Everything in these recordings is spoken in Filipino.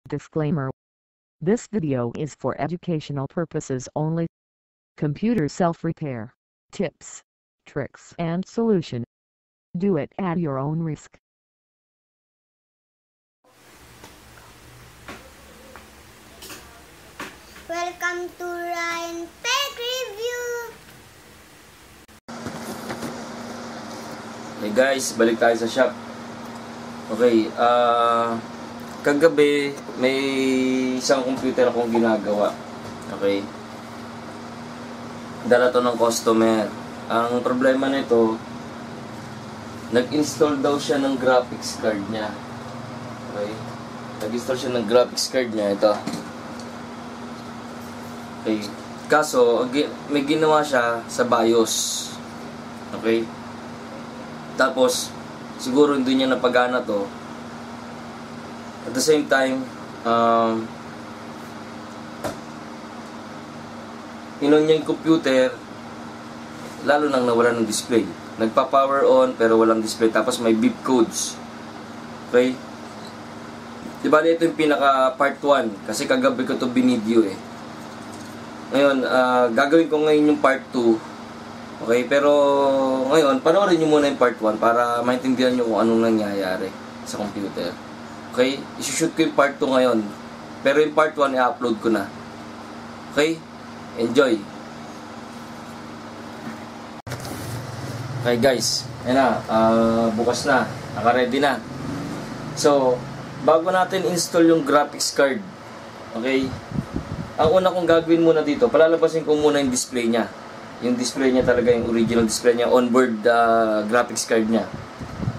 Disclaimer. This video is for educational purposes only. Computer self-repair, tips, tricks and solution. Do it at your own risk. Welcome to Ryan Tech Review! Hey guys, balik tayo sa shop. Okay, kagabi may isang computer akong ginagawa. Okay. Dala to ng customer. Ang problema nito, nag-install daw siya ng graphics card niya. Okay. Nag-install siya ng graphics card niya. Ito. Okay. Kaso, may ginawa siya sa BIOS. Okay. Tapos, siguro hindi niya napagana to. At the same time, inon niya yung computer, lalo nang nawala ng display. Nagpa-power on, pero walang display. Tapos may beep codes. Okay? Diba ito yung pinaka part 1. Kasi kagabi ko to binideo eh. Ngayon, gagawin ko ngayon yung part 2. Okay, pero ngayon, panoorin nyo muna yung part 1 para maintindihan nyo kung anong nangyayari sa computer. Okay, isushoot ko yung part 2 ngayon. Pero yung part 1, i-upload ko na. Okay, enjoy! Okay guys, ayan na, bukas na, naka-ready na. So, bago natin install yung graphics card, okay, ang una kong gagawin muna dito, palalabasin ko muna yung display niya. Yung display niya talaga, yung original display niya, onboard graphics card niya.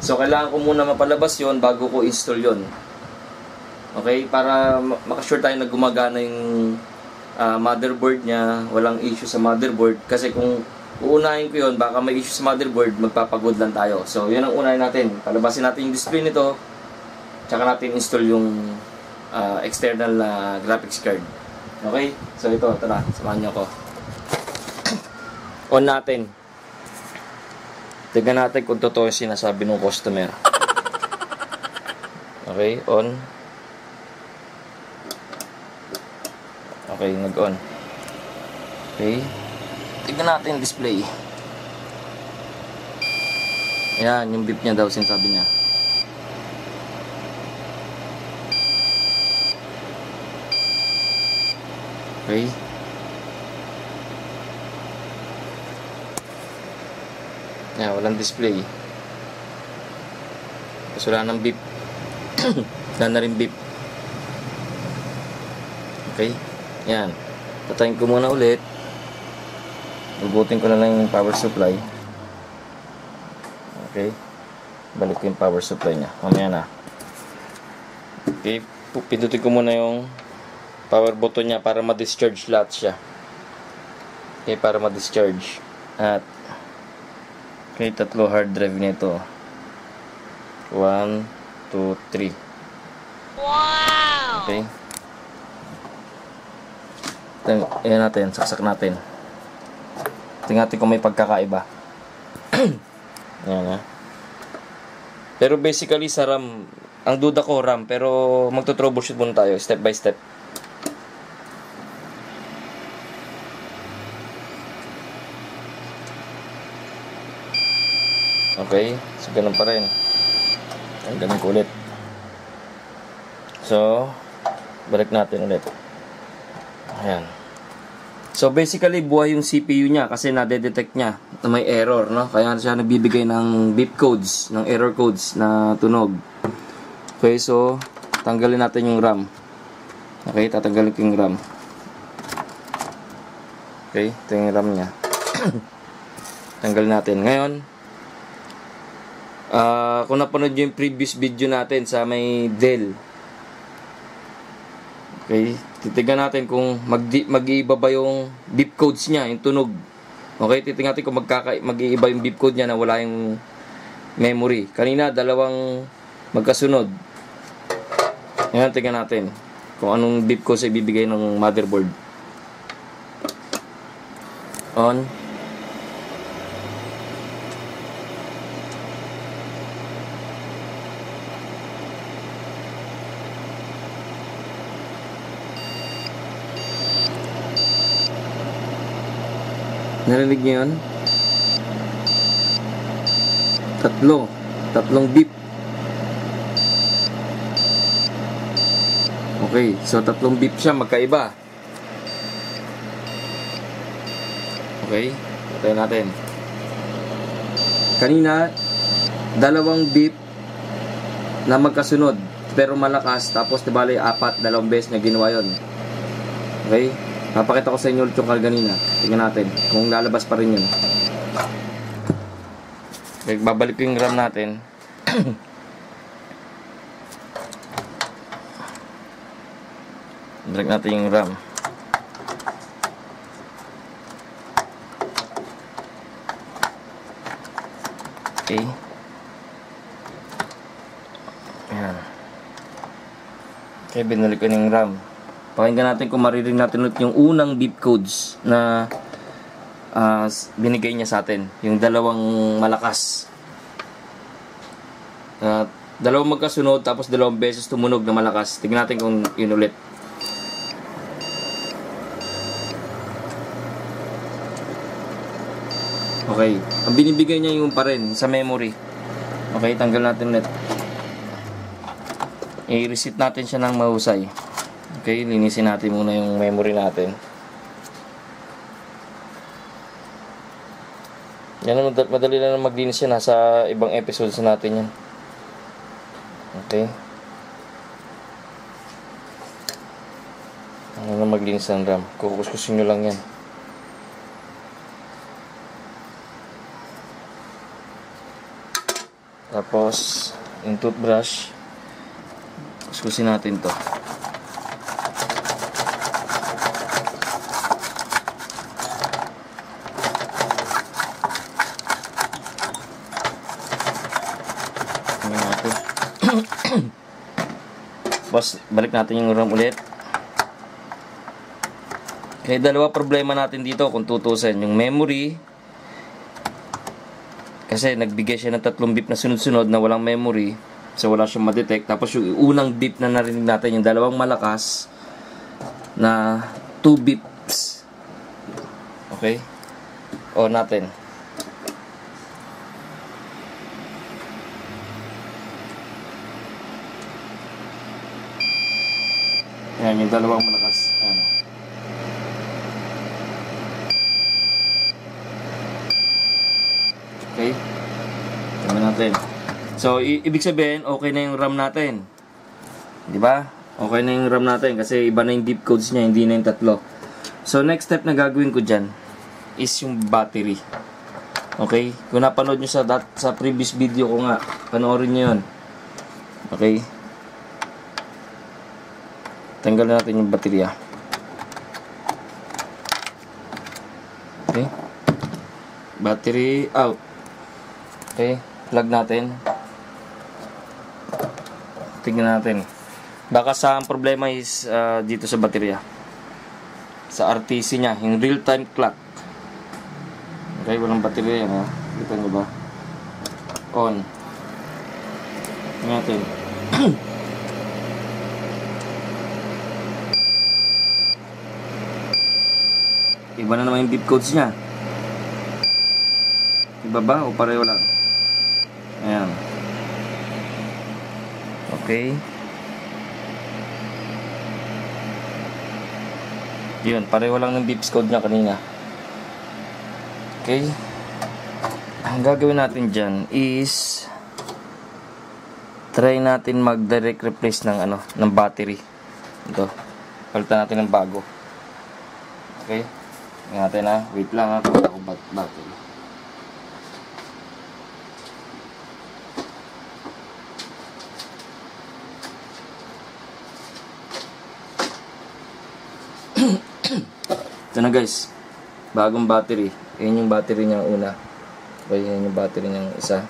So, kailangan ko muna mapalabas yon bago ko install yon. Okay? Para makasure tayo na gumagana yung motherboard niya, walang issue sa motherboard. Kasi kung uunahin ko yon, baka may issue sa motherboard, magpapagod lang tayo. So, yun ang unahin natin. Palabasin natin yung display nito, tsaka natin install yung external graphics card. Okay? So, ito, tara, samahan niyo ako. On natin. Tignan natin kung totoo yung sinasabi ng customer. Okay, on. Okay, nag-on. Okay. Tignan natin yung display. Ayan, yung beep niya daw, sinasabi niya. Okay. Yan, walang display. Tapos wala nang beep. Wala na rin beep. Okay. Yan. Patayin ko muna ulit. Bubutin ko na lang yung power supply. Okay. Balik ko yung power supply niya. Mamaya na. Okay. Pindutin ko muna yung power button niya para ma-discharge lahat siya. Okay. Para ma-discharge. At okay, tatlo hard drive nito. 1, 2, 3. Wow! Okay. Ayan natin, saksak natin. Tingnan natin kung may pagkakaiba. Ayan ha. Pero basically sa RAM, ang duda ko RAM, pero magto-troubleshoot muna tayo, step by step. Okay, so ganun pa rin. Ganun ko ulit. So, balik natin ulit. Ayan. So, basically, buhay yung CPU niya kasi nade-detect niya na may error, no? Kaya siya nagbibigay ng beep codes, ng error codes na tunog. Okay, so, tanggalin natin yung RAM. Okay, tatanggalin ko yung RAM. Okay, ito yung RAM niya. Tanggalin natin. Ngayon, kung napanood nyo yung previous video natin sa may Dell, okay, titignan natin kung mag-iiba ba yung beep codes niya, yung tunog. Okay, titignan natin kung mag-iiba yung beep code niya na wala yung memory. Kanina, dalawang magkasunod. Ngayon, tignan natin kung anong beep code sa ibibigay ng motherboard. On. Narinig niyo yun? Tatlong beep. Okay, so tatlong beep siya, magkaiba. Okay, patayin natin. Kanina, dalawang beep na magkasunod, pero malakas, tapos nabali 4, 2 beses na ginawa yun. Okay, papakita ko sa inyo ulit yung kanina. Tingnan natin kung lalabas pa rin yun. Okay, babalik ko yung RAM natin. Balik natin yung RAM. Okay. Ayan. Okay, binalik ko yung RAM. Pakinggan natin kung maririnig natin ulit yung unang beep codes na binigay niya sa atin. Yung dalawang malakas. Dalawang magkasunod tapos 2 beses tumunog na malakas. Tignan natin kung yun ulit. Okay. Ang binibigay niya yung pa rin sa memory. Okay, tanggal natin ulit. I-reset natin siya ng mahusay. Okay, linisin natin muna yung memory natin. Yan, madali lang maglinis yan. Nasa ibang episodes natin yan. Okay. Ano na maglinis ng RAM? Kukuskusin nyo lang yan. Tapos, yung toothbrush, kuskusin natin to. Tapos, balik natin yung RAM ulit. Kaya dalawa problema natin dito kung tutusin. Yung memory, kasi nagbigay siya ng 3 beep na sunod-sunod na walang memory. So wala siyang ma-detect. Tapos yung unang beep na narinig natin, yung dalawang malakas na 2 beeps. Okay? On natin. Ayan, yung dalawang malakas. Ayan. Okay? Tingnan natin. So, ibig sabihin, okay na yung RAM natin. Di ba? Okay na yung RAM natin kasi iba na yung beep codes niya, hindi na yung 3. So, next step na gagawin ko dyan is yung battery. Okay? Kung napanood nyo sa previous video ko nga, panoorin nyo yun. Okay? Tanggalin natin yung baterya. Okay? Battery out. Okay, plug natin. Tingnan natin. Baka sa ang problema is dito sa baterya. Sa RTC niya, yung real-time clock. Okay, walang baterya yan, ha. Kita nyo ba? On. Tingnan natin. Iba na naman yung beep codes niya. Iba ba o pareho lang? Ayan. Okay. Yun, pareho lang ng beeps code niya kanina. Okay. Ang gagawin natin dyan is try natin mag-direct replace ng ng battery. Ito. Palitan natin ng bago. Okay. Tingnan natin, ha. Wait lang, ha. Pagkat ako battery. Ito na, guys, bagong battery. Ayan yung battery niya una. Okay, ayan yung battery niyang isa.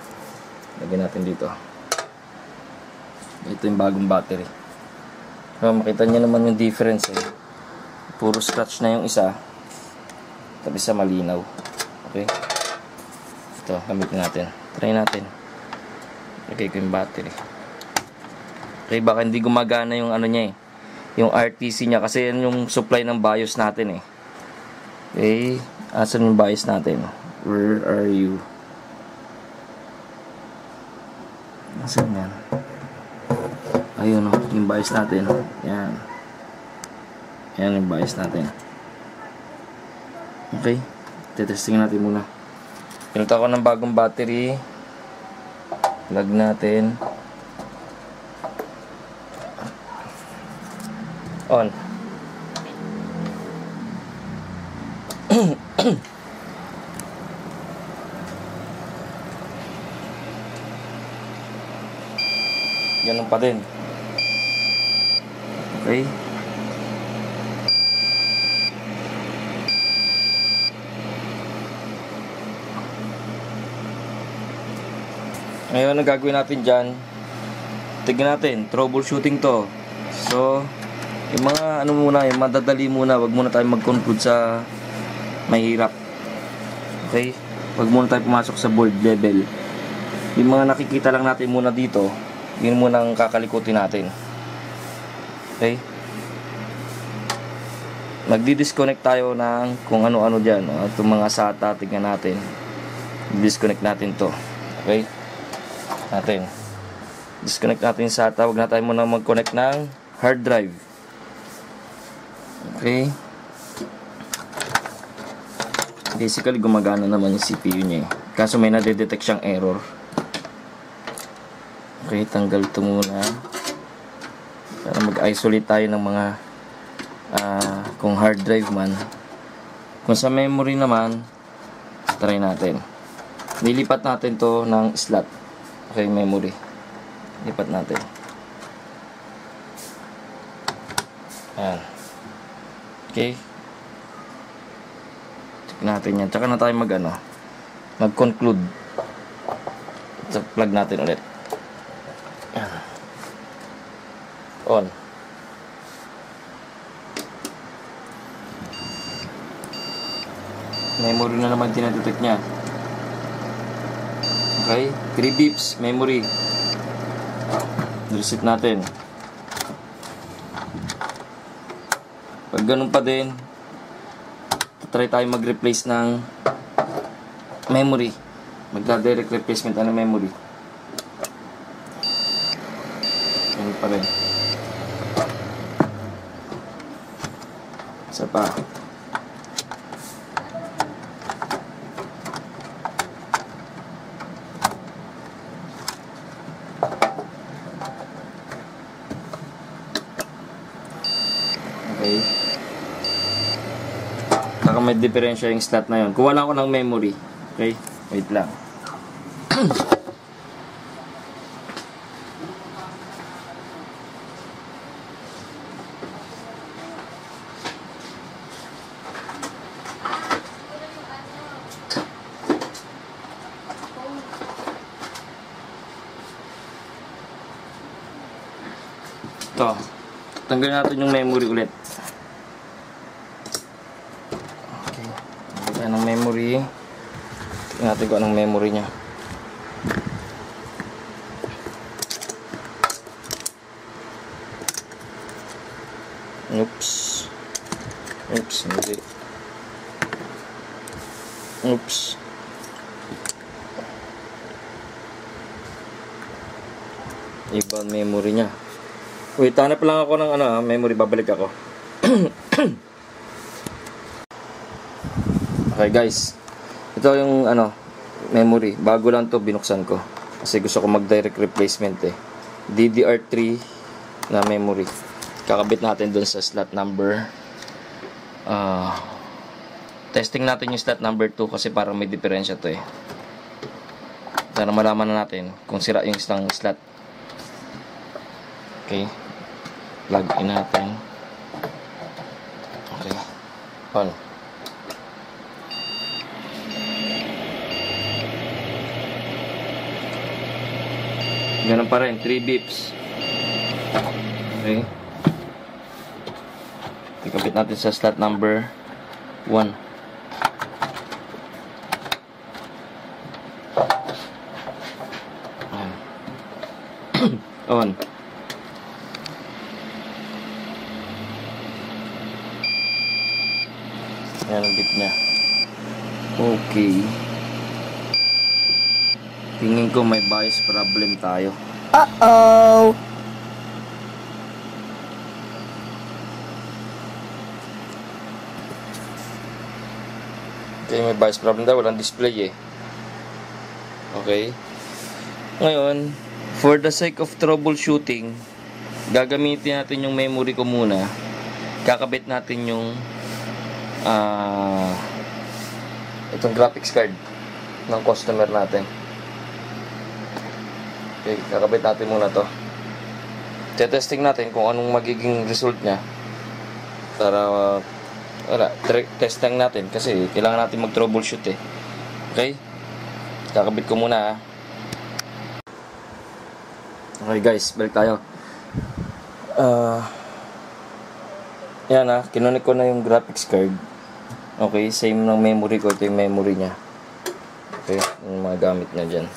Lagyan natin dito. Ito yung bagong battery. So, makita niyo naman yung difference, eh. Puro scratch na yung isa, tapos isa malinaw. Okay, ito gamitin natin. Try natin. Lagay ko yung battery. Okay, baka hindi gumagana yung niya, eh, yung RTC niya, kasi yan yung supply ng BIOS natin, eh. Okay, asan yung bias natin? Where are you? Asan yan? Ayun o, yung bias natin. Yan. Yan yung bias natin. Okay, tetesting natin muna. Pinunta ko ng bagong battery. Plug natin. On. Ganun pa din. Okay. Ngayon, ang gagawin natin dyan, tignan natin, troubleshooting to. So, yung mga ano muna, yung madadali muna, wag muna tayo mag-conclude sa mahirap. Okay? Wag muna tayo pumasok sa board level. Yung mga nakikita lang natin muna dito, yun muna ang kakalikutin natin. Okay? Magdi-disconnect tayo ng kung ano-ano dyan. Itong mga SATA, tignan natin. Disconnect natin to. Okay? Disconnect natin yung SATA. Huwag na tayo muna mag-connect ng hard drive. Okay? Basically, gumagana naman yung CPU niya. Kaso may nadedetect siyang error. Okay, tanggal ito muna. Para mag-isolate tayo ng mga kung hard drive man. Kung sa memory naman, try natin. Nilipat natin to ng slot. Okay, memory. Lipat natin. Ayan. Okay. Check natin yan. Tsaka na tayo mag-conclude. So, plug natin ulit. Ayan. On. Memory na naman tinatitake niya. Okay, 3 beeps, memory. Reset natin. Pag ganun pa din, try tayo mag-replace ng memory. Magda-direct replacement ng memory. Ganun pa rin. Isa pa. Okay. Saka may diferensya yung slot na yun. Kuha lang ako ng memory. Okay? Wait lang. Ito. Tanggalin natin yung memory ulit. Okay. Tanggalin ng memory. Tingnan natin kung anong memory niya. Oops. Oops, hindi. Oops. Iba memory niya. Wait, hanap lang ako ng memory, babalik ako. Okay guys, ito yung memory, bago lang to, binuksan ko kasi gusto ko mag direct replacement DDR3 na memory. Kakabit natin dun sa slot number testing natin yung slot number 2 kasi parang may diferensya to para malaman na natin kung sira yung isang slot. Okay, plug in natin. Okay, on. Ganun pa rin, 3 beeps. Okay, ikabit natin sa slot number 1. On. Yan ang bit niya. Okay. Tingin ko may bias problem tayo. Uh-oh. Okay, may bias problem daw. Walang display eh. Okay. Ngayon, for the sake of troubleshooting, gagamitin natin yung memory ko muna. Kakabit natin yung itong graphics card ng customer natin. Okay, kakabit natin muna to. Testing natin kung anong magiging result niya. Para test lang natin kasi kailangan natin mag-troubleshoot eh. Okay? Kakabit ko muna. Okay guys, balik tayo. Yan kinunik ko na yung graphics card. Okay, same ng memory ko. Ito yung memory niya. Okay, yung mga gamit niya dyan.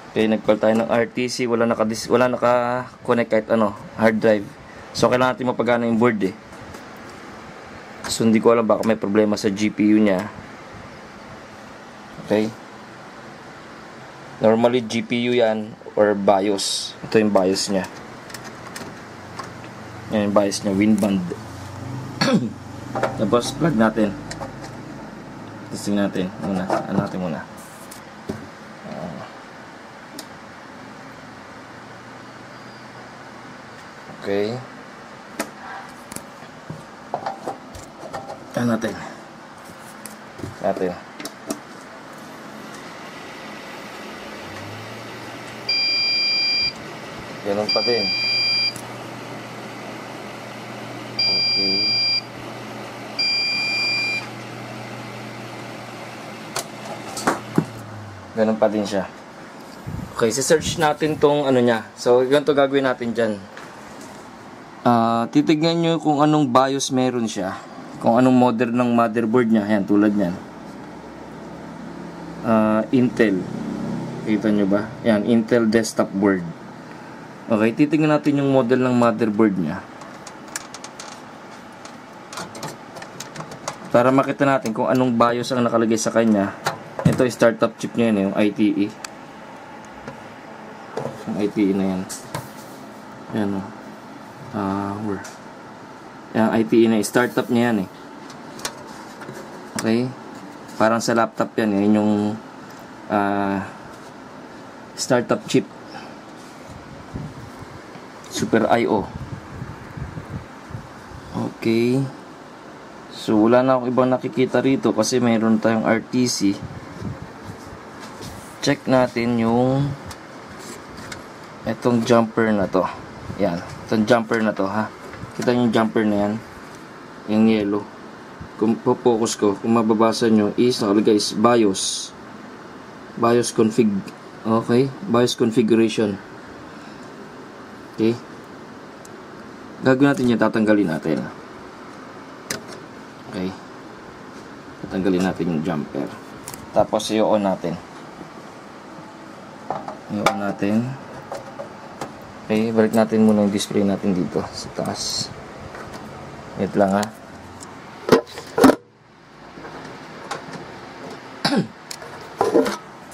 Okay, nagpal tayo ng RTC. Wala naka-connect kahit hard drive. So, kailangan natin mapagana yung board eh. So, hindi ko alam baka may problema sa GPU niya. Okay. Normally, GPU yan or BIOS. Ito yung BIOS niya. Yan yung BIOS niya, WinBand. Tapos, plug natin. Testing natin muna. Natin muna. Okay. Natin. Ganun pa din. Okay. Ganun pa din siya. Okay, search natin tong niya. So, ganito gagawin natin dyan. Titignan nyo kung anong BIOS meron siya. Kung anong model ng motherboard niya. Ayan, tulad niyan. Intel. Kita nyo ba? Ayan, Intel desktop board. Okay, titignan natin yung model ng motherboard niya. Para makita natin kung anong BIOS ang nakalagay sa kanya. Ito yung startup chip niya yun, yung ITE. Yung ITE na yan. Ayan o. Yung ITE na yung startup niya yan eh. Okay? Parang sa laptop yan eh. Yung startup chip. Super I.O. Okay. So, wala na akong ibang nakikita rito kasi mayroon tayong RTC. Check natin yung itong jumper na to. Yan. Itong jumper na to, ha. Kita yung jumper na yan. Yung yellow. Kung po-focus ko, kung mababasa nyo, is nakalagay is BIOS. BIOS config. Okay. BIOS configuration. Okay. Gagawin natin yung tatanggalin natin. Okay. Tatanggalin natin yung jumper. Tapos i-on natin. I-on natin. Okay, balik natin muna yung display natin dito sa taas. Wait lang ha.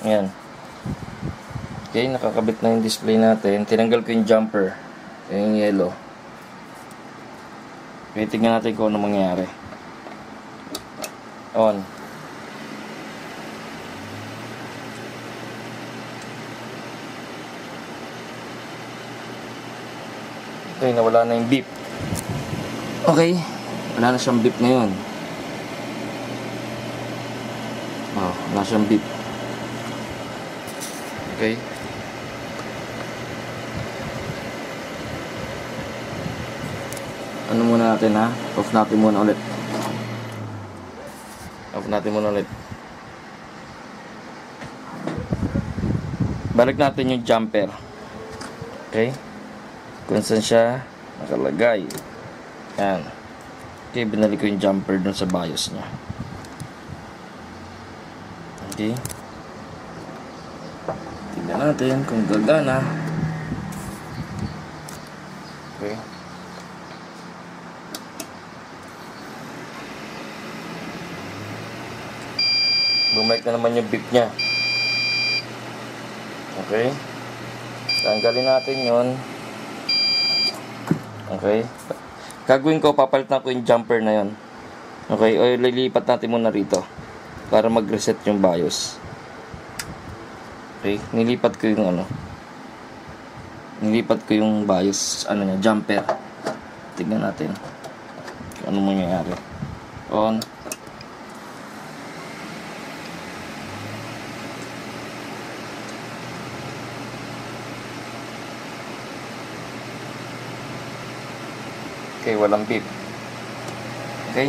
Ayan. Okay, nakakabit na yung display natin. Tinanggal ko yung jumper. Yung yellow. Okay, tignan natin kung ano mangyayari. On. Okay, nawala na yung beep. Okay, wala na siyang beep ngayon. Oh, wala siyang beep. Okay. Ano muna natin ha? Off natin muna ulit. Off natin muna ulit. Balik natin yung jumper. Okay. Kung saan siya nakalagay. Yan. Okay, binalik ko yung jumper dun sa BIOS niya. Okay. Tignan natin kung gagana. Okay. Bumalik na naman yung beep niya. Okay. Tanggalin natin yon. Okay. Gagawin ko, papalitan ko yung jumper na yon. Okay. O lilipat natin muna rito para mag-reset yung BIOS. Okay. Nilipat ko yung Nilipat ko yung BIOS niya, jumper. Tignan natin kung ano mangyayari. On. Okay, walang beep. Okay.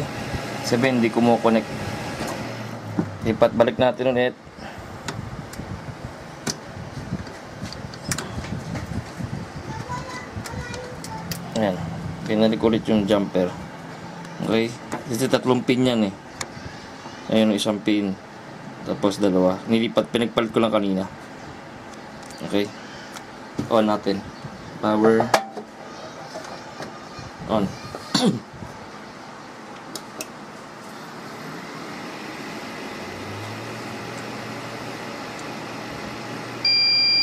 Sabihin, hindi kumukonect. Lipat, balik natin ulit. Ayan. Pinalik ulit yung jumper. Okay. Kasi 3 pin yan eh. Ayun, isang pin. Tapos 2. Nilipat, pinagpalit ko lang kanina. Okay. On natin. Power. On.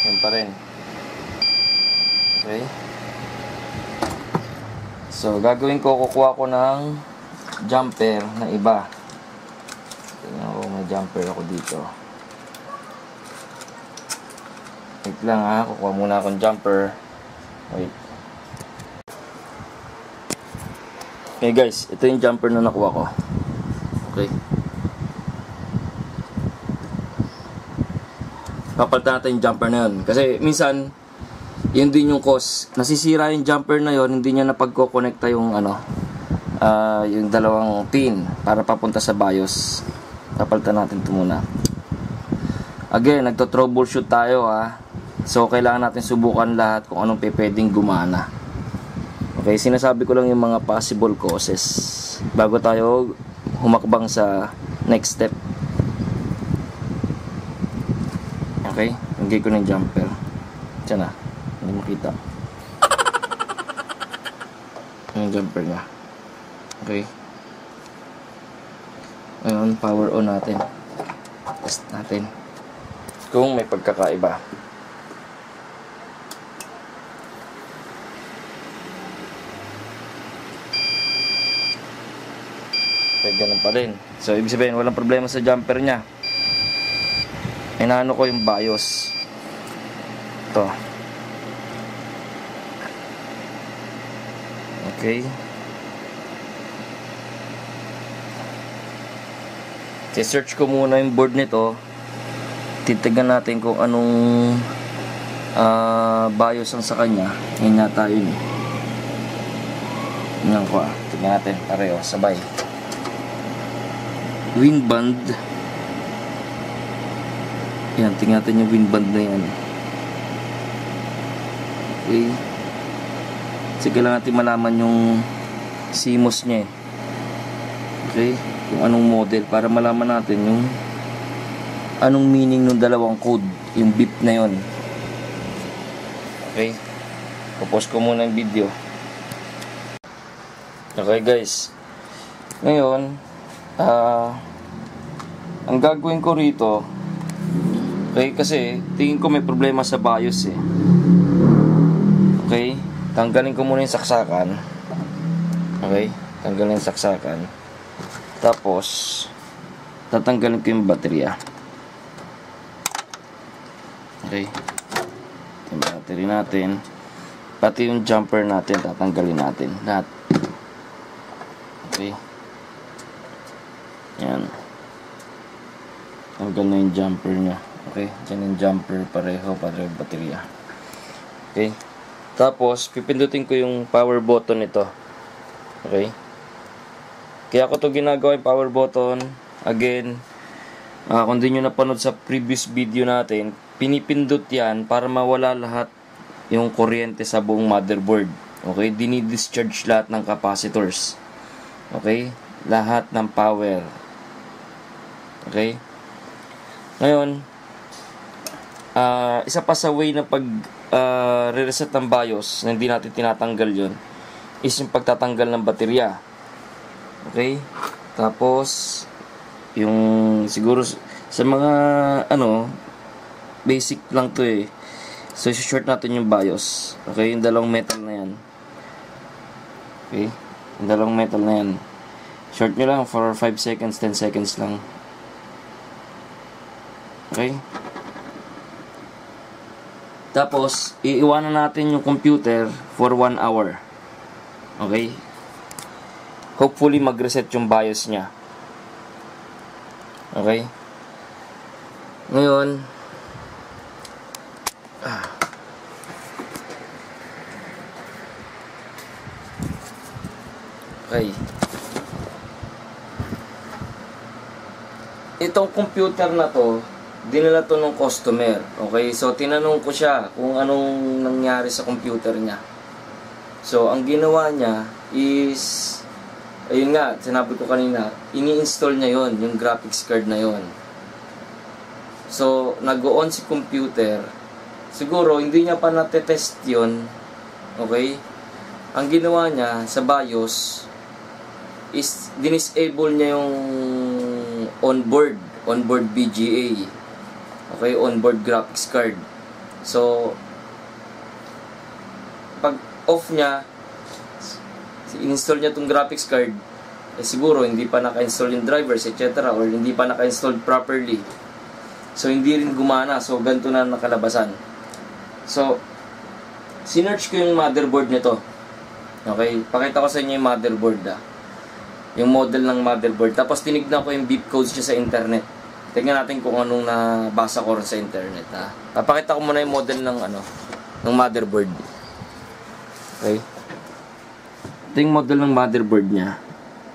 Yan pa rin. Okay. So, gagawin ko, kukuha ko ng jumper na iba. Tingnan ko, may jumper ako dito. Wait lang ha, kukuha muna akong jumper. Wait. Okay guys, ito yung jumper na nakuha ko. Okay. Papalitan natin yung jumper na yun. Kasi minsan, yun din yung cause. Nasisira yung jumper na yun, hindi niya napagko-connecta yung yung 2 pin para papunta sa BIOS. Papalitan natin ito muna. Again, nagto-troubleshoot tayo ha. So, kailangan natin subukan lahat kung anong pwedeng gumana. Okay, sinasabi ko lang yung mga possible causes bago tayo humakbang sa next step. Okay, lagay ko ng jumper. Diyan na, hindi makita yung jumper niya. Okay. Ngayon, power on natin. Test natin kung may pagkakaiba. Okay, ganun pa rin. So, ibig sabihin, walang problema sa jumper niya. Inaano ko yung BIOS. Ito. Okay. I-search ko muna yung board nito. Titignan natin kung anong BIOS ang sa kanya. Ngayon na tayo yun. Tingnan ko tignan natin pareho, sabay. Winband. Yan, tingnan natin yung winband na yan. Okay. Sige lang natin malaman yung CMOS niya eh. Okay. Kung anong model para malaman natin yung anong meaning ng 2 code, yung beep na yon. Okay. Pupause ko muna yung video. Okay guys. Ngayon, ang gagawin ko rito, okay, kasi tingin ko may problema sa BIOS eh. Okay, tanggalin ko muna yung saksakan. Okay, tanggalin yung saksakan. Tapos tatanggalin ko yung baterya. Okay, yung battery natin, pati yung jumper natin tatanggalin natin lahat. Okay. Yan. Tanggal na yung jumper nya. Okay. Diyan yung jumper. Pareho baterya. Okay. Tapos, pipindutin ko yung power button nito. Okay. Kaya ko to ginagawa yung power button. Again, kung di nyo napanood sa previous video natin, pinipindot yan para mawala lahat yung kuryente sa buong motherboard. Okay. Dinidischarge lahat ng capacitors. Okay. Lahat ng power. Okay? Ngayon, isa pa sa way na pag re-reset ng BIOS na hindi natin tinatanggal yon is yung pagtatanggal ng baterya. Okay? Tapos, yung siguro Sa mga, basic lang to eh. So, short natin yung BIOS. Okay, yung dalawang metal na yan. Okay, yung dalawang metal na yan. Short nyo lang for 5 seconds, 10 seconds lang. Okay. Tapos, iiwanan natin yung computer for 1 hour. Okay. Hopefully, mag-reset yung BIOS niya. Okay. Ngayon, okay. Itong computer na to, dinala to ng customer. Okay, so tinanong ko siya kung anong nangyari sa computer niya. So, ang ginawa niya is, ayun nga, sinabi ko kanina, ini-install niya yon, yung graphics card na yon. So, nag-on si computer. Siguro, hindi niya pa natetest yon. Okay? Ang ginawa niya sa BIOS is, dinisable niya yung onboard VGA. Okay, onboard graphics card. So, pag off niya, in-install niya tong graphics card, siguro hindi pa naka-install yung drivers, etc. or hindi pa naka-install properly. So, hindi rin gumana. So, ganito na nakalabasan. So, sinearch ko yung motherboard nito. Okay, pakita ko sa inyo yung motherboard yung model ng motherboard. Tapos tinignan ko yung beep codes niya sa internet. Tingnan natin kung anong nabasa ko rin sa internet. Papakita ko muna yung model ng ng motherboard. Okay. Ito yung model ng motherboard niya.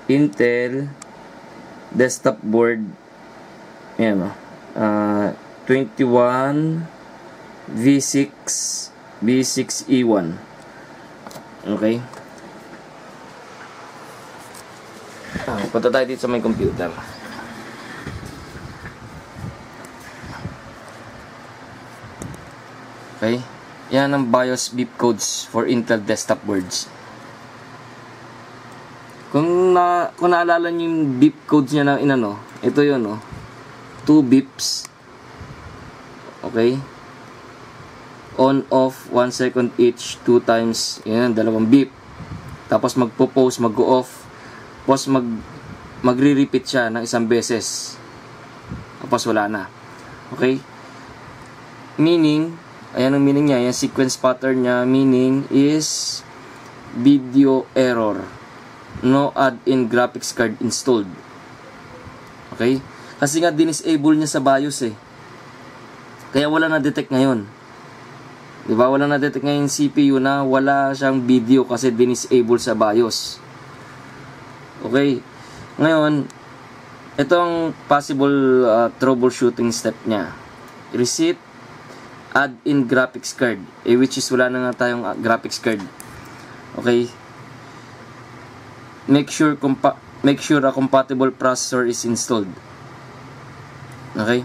Intel desktop board. Ayan 21 V6 B6E1. Okay. Punta tayo dito sa may computer. Okay. Yan ang BIOS beep codes for Intel desktop boards. Kung naalala niyo yung beep codes niya na ito yun 2 beeps. Okay. On, off, 1 second each, 2 times. Yan, 2 beep. Tapos magpo-pause, mag-go-off. Tapos magre-repeat siya ng 1 beses. Tapos wala na. Okay? Meaning, ayan ang meaning niya. Yung sequence pattern niya, meaning is video error. No add-in graphics card installed. Okay? Kasi nga dinisable niya sa BIOS eh. Kaya wala na-detect ngayon. Diba? Wala na-detect ngayon yung CPU na wala siyang video kasi dinisable sa BIOS. Okay. Ngayon, ito ang possible troubleshooting step niya. Reset, add in graphics card. Which is wala na nga tayong graphics card. Okay. Make sure a compatible processor is installed. Okay.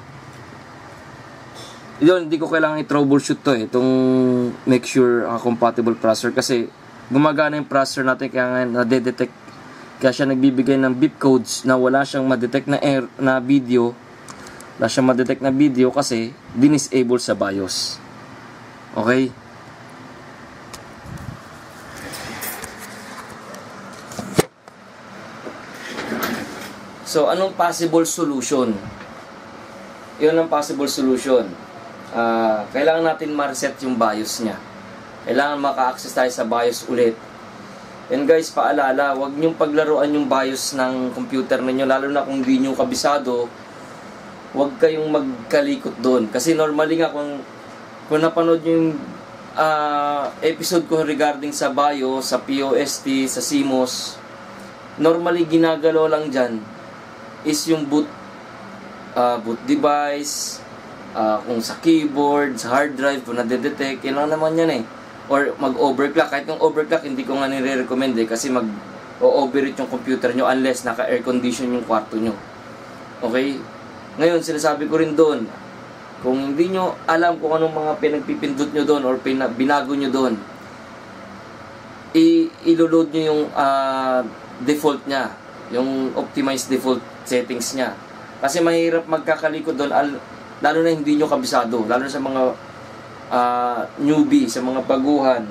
Hindi ko kailangan i-troubleshoot to itong make sure compatible processor kasi gumagana yung processor natin kaya nga nade-detect, kaya siya nagbibigay ng beep codes na wala siyang ma-detect na video, wala siyang ma-detect na video kasi dinisable sa BIOS. Okay? So, anong possible solution? Yun ang possible solution. Kailangan natin ma-reset yung BIOS niya. Kailangan maka-access tayo sa BIOS ulit. And guys, paalala, huwag niyong paglaruan yung BIOS ng computer ninyo, lalo na kung hindi nyo kabisado. Huwag kayong magkalikot doon. Kasi normally nga, kung napanood nyo yung episode ko regarding sa BIOS, sa POST, sa CMOS, normally ginagalaw lang dyan is yung boot device, kung sa keyboard, sa hard drive, kung nade-detect, yun lang naman yan eh. Or mag-overclock. Kahit yung overclock, hindi ko nga nire-recommend eh, kasi mag-overheat yung computer nyo unless naka-air condition yung kwarto nyo. Okay? Ngayon, sinasabi ko rin doon, kung hindi nyo alam kung anong mga pinagpipindot nyo doon or binago nyo doon, i-load nyo yung default nya, yung optimized default settings nya. Kasi mahirap magkakalikod doon, lalo na hindi nyo kabisado, lalo sa mga newbie, sa mga baguhan,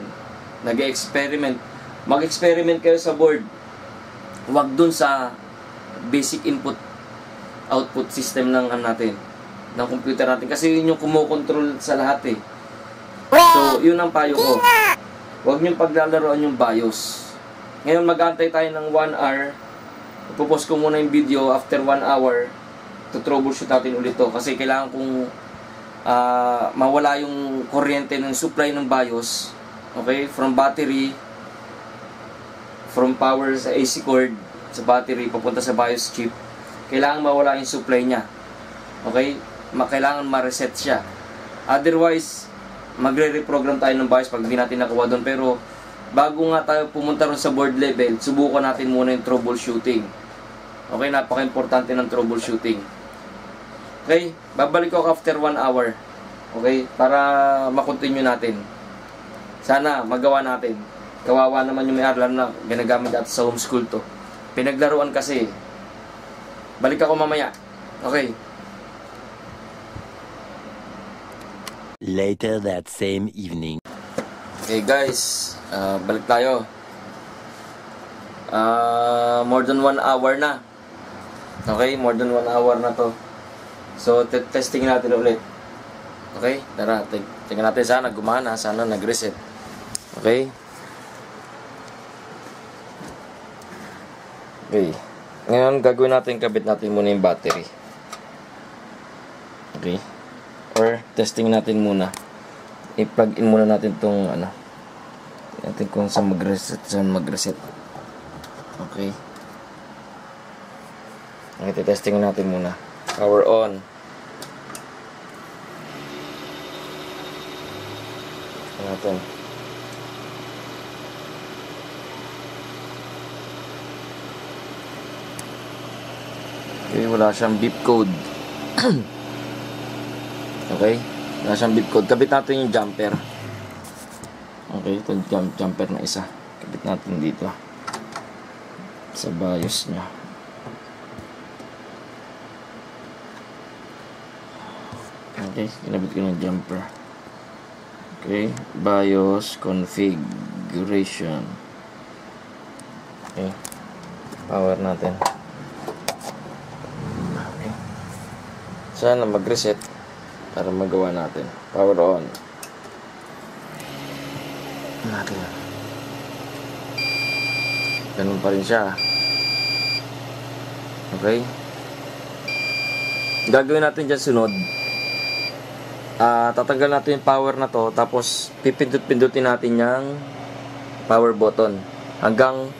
nag-experiment. Mag-experiment kayo sa board. Huwag dun sa basic input output system ng natin, ng computer natin, kasi yun yung kumokontrol sa lahat eh. So yun ang payo ko, huwag nyo paglalaroan yung BIOS. Ngayon mag-antay tayo ng 1 hour. Ipopost ko muna yung video. After 1 hour to troubleshoot natin ulit to, kasi kailangan kong mawala yung kuryente ng supply ng BIOS, okay, from battery, from power sa AC cord sa battery papunta sa BIOS chip. Kailangan mawala yung supply niya. Okay? Kailangan ma-reset siya. Otherwise, magre-reprogram tayo ng BIOS pag hindi natin nakuha doon. Pero, bago nga tayo pumunta ron sa board level, subukan natin muna yung troubleshooting. Okay? Napaka-importante ng troubleshooting. Okay? Babalik ako after 1 hour. Okay? Para makontinue natin. Sana magawa natin. Kawawa naman yung may-ari, lalo na ginagamit natin sa homeschool to. Pinaglaruan kasi. Balik ako mamaya. Okay. Later that same evening. Okay guys, balik tayo. More than 1 hour na. Okay, more than 1 hour na to. So, testing natin ulit. Okay, tara, tingnan natin, sana gumana, sana nag-reset. Okay. Okay. Ngayon, gagawin natin, kabit natin muna yung battery. Okay. Or, testing natin muna. I-plug in muna natin itong, natin kung saan mag-reset, Okay. Okay, testing natin muna. Power on. Natin. Okay, wala siyang beep code. Okay, wala siyang beep code. Kabit natin yung jumper. Okay, ito yung jumper na isa. Kabit natin dito sa BIOS niya. Okay, kinabit ko ng jumper. Okay, BIOS configuration. Okay, power natin. Okay, sana mag-reset para magawa natin. Power on. Natin. Ganun pa rin siya. Okay, gagawin natin dyan sunod. Tatanggal natin yung power na to, tapos pipindut-pindutin natin yung power button hanggang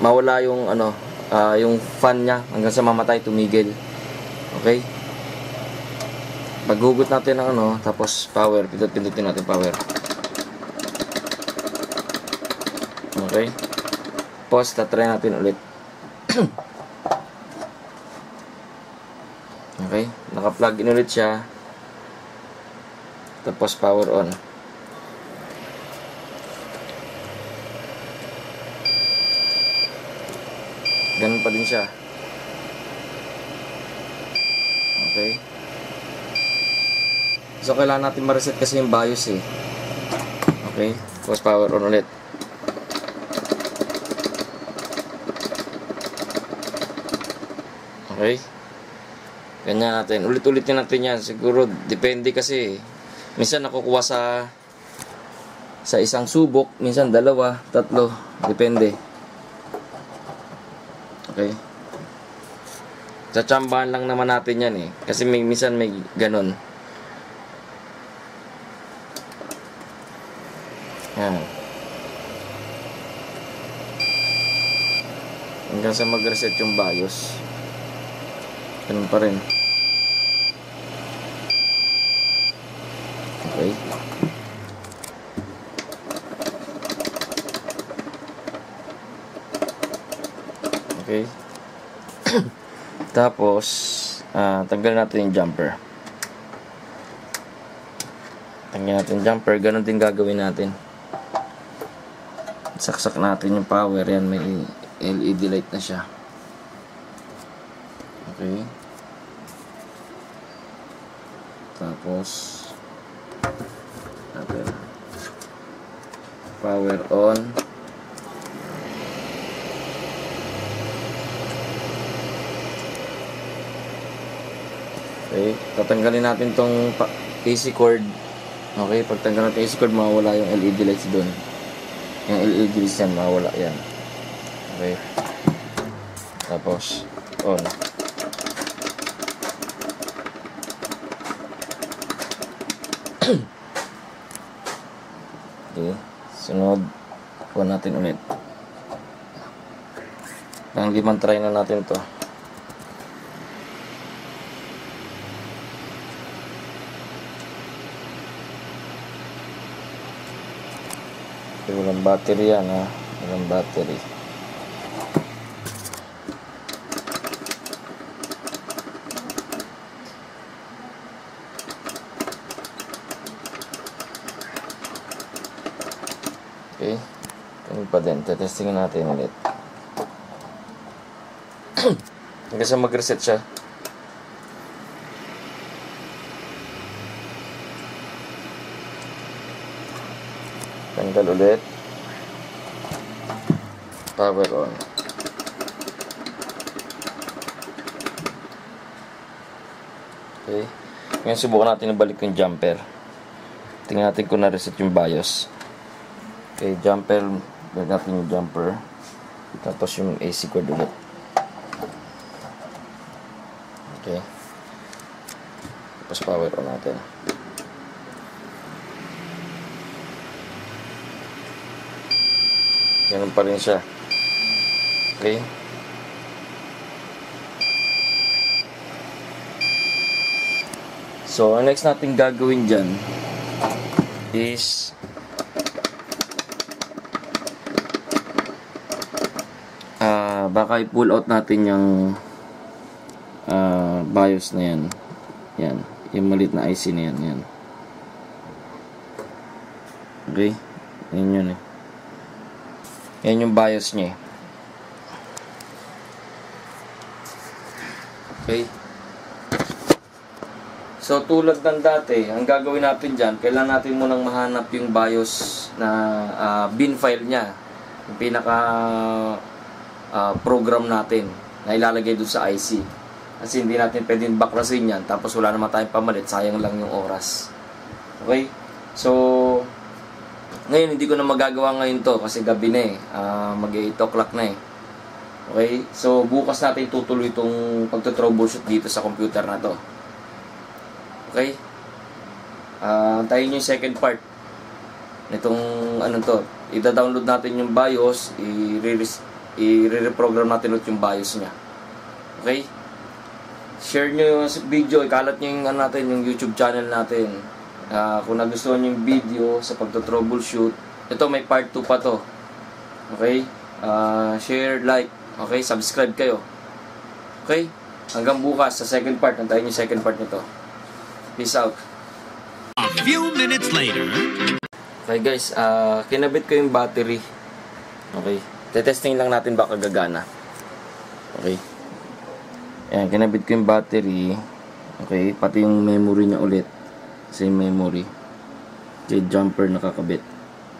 mawala yung yung fan niya, hanggang sa mamatay, tumigil. Okay, paghugot natin ng tapos power, pindut-pindutin natin power. Okay, pause, tatry natin ulit. Okay, naka-plug in ulit siya. Tapos power on. Ganun pa din siya. Okay. So kailangan natin ma-reset kasi yung BIOS eh. Okay. Tapos power on ulit. Okay. Ganyan natin. Ulit-ulitin natin yan. Siguro depende kasi minsan nakukuha sa isang subok, minsan 2, 3, depende. Okay. Tsatsambahan lang naman natin yan eh. Kasi minsan may ganun. Yan. Hanggang sa mag-reset yung BIOS. Ganun pa rin. Okay. Okay. Tapos, tanggalin natin yung jumper. Tanggalin natin yung jumper. Ganon din gagawin natin. Saksak natin yung power. Yan, may LED light na siya. Okay. Tapos natin power on. Okay, tatanggalin natin tong AC cord. Okay, pag tanggal natin AC cord, mawawala yung LED lights doon. Yung LED lights yan, mawawala yan. Okay. Tapos, on. Okay, sunod. Kuha natin ulit. Pang limang try na natin to. Walang battery yan, ha. Walang battery. Okay. Ganun pa din. Tetestingin natin ulit. Hanggang sa mag-reset siya. Tanggal ulit. Power on. Okay. Ngayon subukan natin ibalik yung jumper. Tingnan natin kung na-reset yung BIOS. Okay, jumper. Balik natin yung jumper. Tapos yung AC cord ulit. Okay. Tapos power on natin. Ganun pa rin siya. Okay. So, ang next natin gagawin dyan is baka i-pull out natin yung BIOS na yan. Yan. Yung maliit na IC na yan. Yan. Okay. Yan yun eh. Yan yung BIOS niya. Okay. So, tulad ng dati, ang gagawin natin dyan, kailangan natin munang mahanap yung BIOS na bin file niya. Yung pinaka program natin na ilalagay doon sa IC. Kasi hindi natin pwedeng baklasin yan, tapos wala naman tayong pamalit, sayang lang yung oras. Okay? So, ngayon, hindi ko na magagawa ngayon to kasi gabi na eh. Mag-8 o'clock na eh. Okay? So, bukas natin tutuloy itong pagto-troubleshoot dito sa computer na to. Okay? Antayin nyo yung second part nitong ano to. Ida-download natin yung BIOS, i-reprogram natin ulit yung BIOS nya. Okay? Share nyo yung video, ikalat nyo yung, natin, yung YouTube channel natin. Kung nagustuhan nyo yung video sa pagto-troubleshoot, ito may part 2 pa to. Okay? Share, like, okay? Subscribe kayo. Okay? Hanggang bukas sa second part. Antayin yung second part nito. Peace out. A few minutes later. Okay guys, kinabit ko yung battery. Okay. Tetesting lang natin baka gagana. Okay. Ayan, kinabit ko yung battery. Okay, pati yung memory niya ulit. Same memory. Okay, jumper nakakabit.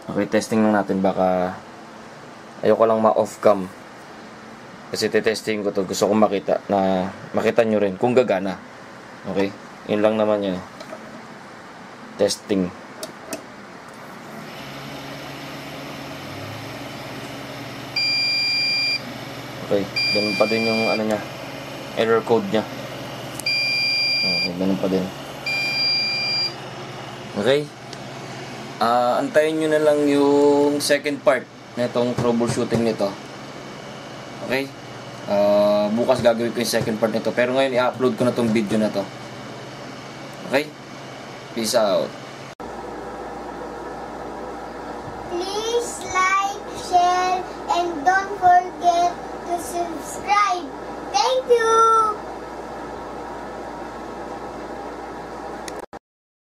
Okay, testing lang natin baka ayoko lang ma-off cam. Kasi tetesting ko to. Gusto kong makita na makita nyo rin kung gagana. Okay. Yun lang naman yan. Testing. Okay. Ganun pa din yung ano niya. Error code niya. Okay. Ganun pa din. Okay. Antayin nyo na lang yung second part na itong troubleshooting nito. Okay. Bukas gagawin ko yung second part nito. Pero ngayon i-upload ko na itong video na to. Okay? Peace out. Please like, share, and don't forget to subscribe. Thank you!